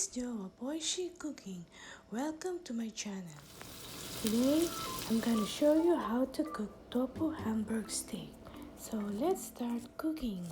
is Joe of Oishii Cooking. Welcome to my channel. Today I'm going to show you how to cook tofu hamburger steak. So let's start cooking.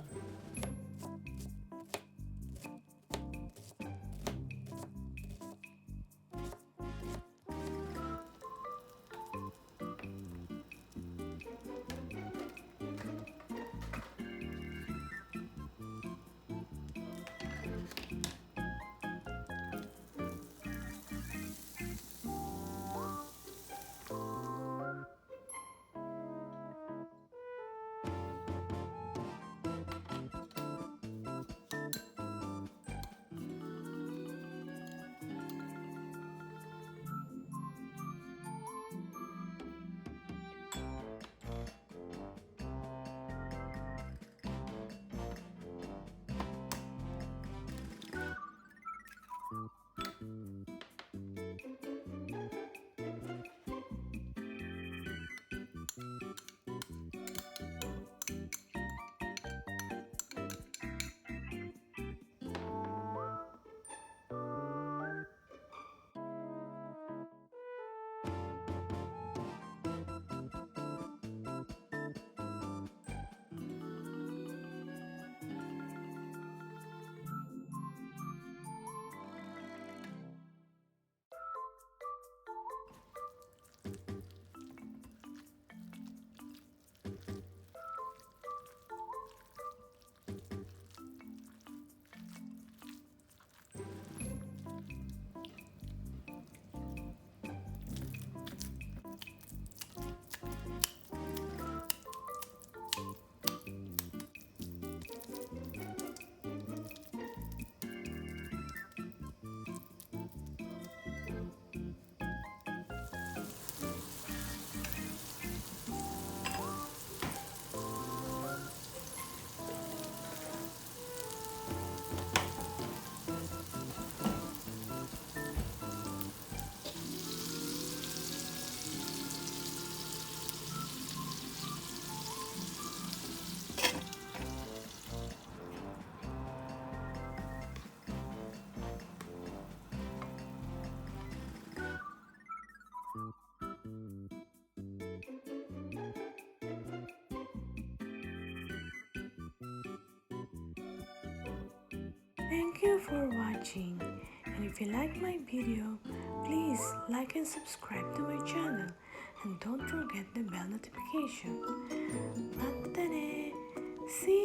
Thank you for watching, and if you like my video, please like and subscribe to my channel, and don't forget the bell notification. またね! See you!